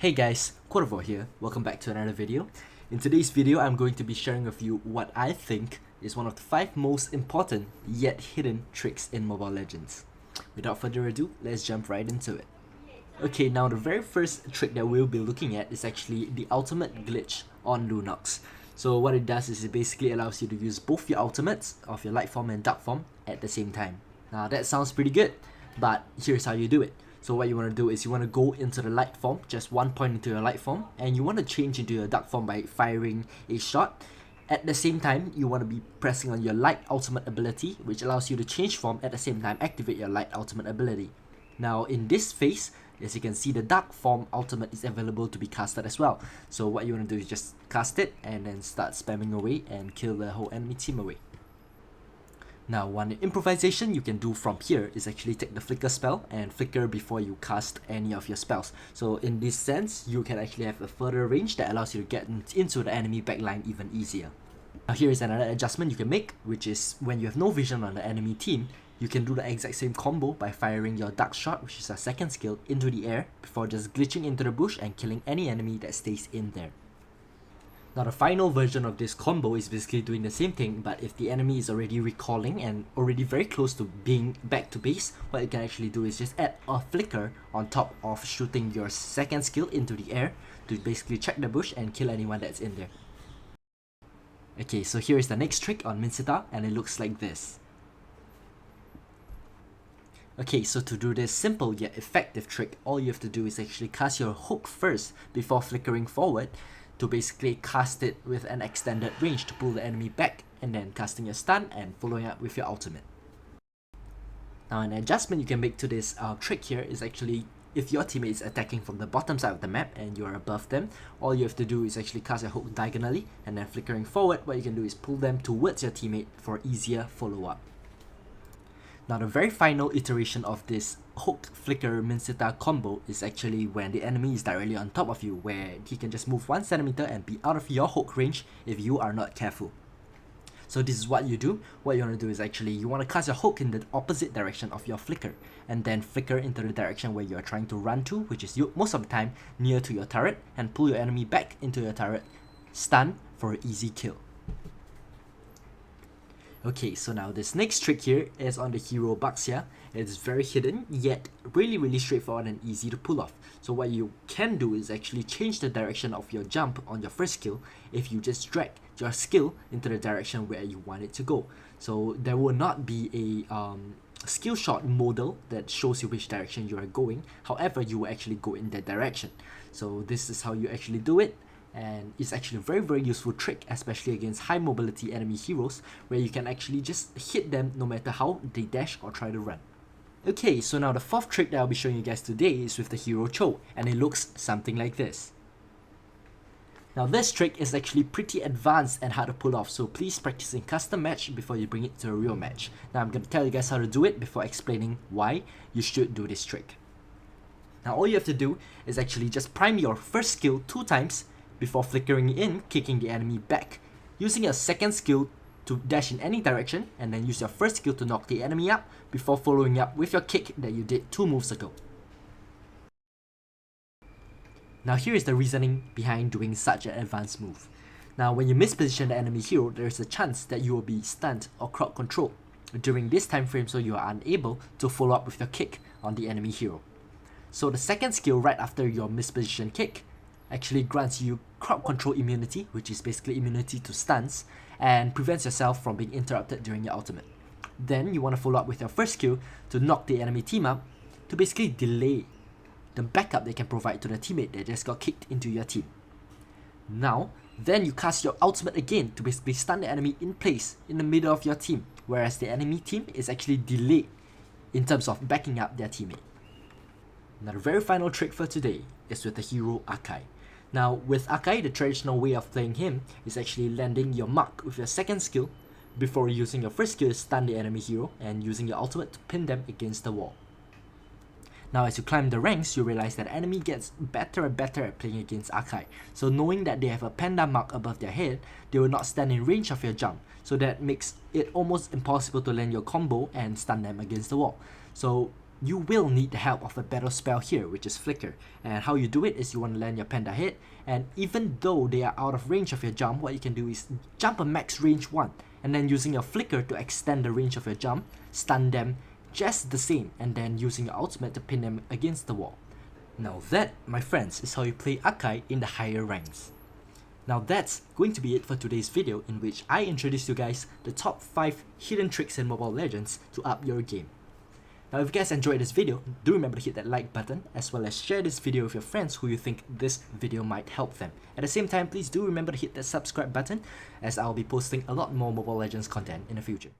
Hey guys, Quartervo here, welcome back to another video. In today's video, I'm going to be sharing with you what I think is one of the 5 most important yet hidden tricks in Mobile Legends. Without further ado, let's jump right into it. Okay, now the very first trick that we'll be looking at is actually the ultimate glitch on Lunox. So what it does is it basically allows you to use both your ultimates of your light form and dark form at the same time. Now that sounds pretty good, but here's how you do it. So what you want to do is you want to go into the light form, just one point into your light form, and you want to change into your dark form by firing a shot. At the same time, you want to be pressing on your light ultimate ability, which allows you to change form at the same time activate your light ultimate ability. Now in this phase, as you can see, the dark form ultimate is available to be casted as well. So what you want to do is just cast it and then start spamming away and kill the whole enemy team away. Now one improvisation you can do from here is actually take the flicker spell and flicker before you cast any of your spells. So in this sense, you can actually have a further range that allows you to get into the enemy backline even easier. Now here is another adjustment you can make, which is when you have no vision on the enemy team, you can do the exact same combo by firing your dark shot, which is a second skill, into the air before just glitching into the bush and killing any enemy that stays in there. Now the final version of this combo is basically doing the same thing, but if the enemy is already recalling and already very close to being back to base, what you can actually do is just add a flicker on top of shooting your second skill into the air to basically check the bush and kill anyone that's in there. Okay, so here is the next trick on Minsita, and it looks like this. Okay, so to do this simple yet effective trick, all you have to do is actually cast your hook first before flickering forward, to basically cast it with an extended range to pull the enemy back, and then casting your stun and following up with your ultimate. Now an adjustment you can make to this trick here is actually if your teammate is attacking from the bottom side of the map and you are above them, all you have to do is actually cast your hook diagonally, and then flickering forward, what you can do is pull them towards your teammate for easier follow-up. Now the very final iteration of this hook flicker Minsita combo is actually when the enemy is directly on top of you, where he can just move 1 centimeter and be out of your hook range if you are not careful. So this is what you do. What you want to do is actually you want to cast your hook in the opposite direction of your flicker, and then flicker into the direction where you are trying to run to, which is most of the time near to your turret, and pull your enemy back into your turret, stun for an easy kill. Okay, so now this next trick here is on the hero Baxia. It's very hidden, yet really straightforward and easy to pull off. So what you can do is actually change the direction of your jump on your first skill if you just drag your skill into the direction where you want it to go. So there will not be a skill shot modal that shows you which direction you are going. However, you will actually go in that direction. So this is how you actually do it. And it's actually a very useful trick, especially against high mobility enemy heroes, where you can actually just hit them no matter how they dash or try to run. Okay, so now the 4th trick that I'll be showing you guys today is with the hero Cho, and it looks something like this. Now this trick is actually pretty advanced and hard to pull off, so please practice in custom match before you bring it to a real match. Now I'm going to tell you guys how to do it before explaining why you should do this trick. Now all you have to do is actually just prime your first skill 2 times before flickering in, kicking the enemy back, using your second skill to dash in any direction, and then use your first skill to knock the enemy up before following up with your kick that you did 2 moves ago. Now here is the reasoning behind doing such an advanced move. Now when you misposition the enemy hero, there is a chance that you will be stunned or crowd control during this time frame, so you are unable to follow up with your kick on the enemy hero. So the second skill right after your misposition kick actually grants you crowd control immunity, which is basically immunity to stuns, and prevents yourself from being interrupted during your ultimate. Then you want to follow up with your first skill to knock the enemy team up, to basically delay the backup they can provide to the teammate that just got kicked into your team. Now, then you cast your ultimate again to basically stun the enemy in place in the middle of your team, whereas the enemy team is actually delayed in terms of backing up their teammate. Now the very final trick for today is with the hero Akai. Now with Akai, the traditional way of playing him is actually landing your mark with your second skill before using your first skill to stun the enemy hero and using your ultimate to pin them against the wall. Now as you climb the ranks, you realize that enemy gets better and better at playing against Akai. So knowing that they have a panda mark above their head, they will not stand in range of your jump. So that makes it almost impossible to land your combo and stun them against the wall. So you will need the help of a battle spell here, which is Flicker. And how you do it is you want to land your panda head, and even though they are out of range of your jump, what you can do is jump a max range 1, and then using your Flicker to extend the range of your jump, stun them just the same, and then using your ultimate to pin them against the wall. Now that, my friends, is how you play Akai in the higher ranks. Now that's going to be it for today's video, in which I introduced you guys the top 5 hidden tricks in Mobile Legends to up your game. Now if you guys enjoyed this video, do remember to hit that like button, as well as share this video with your friends who you think this video might help them. At the same time, please do remember to hit that subscribe button, as I'll be posting a lot more Mobile Legends content in the future.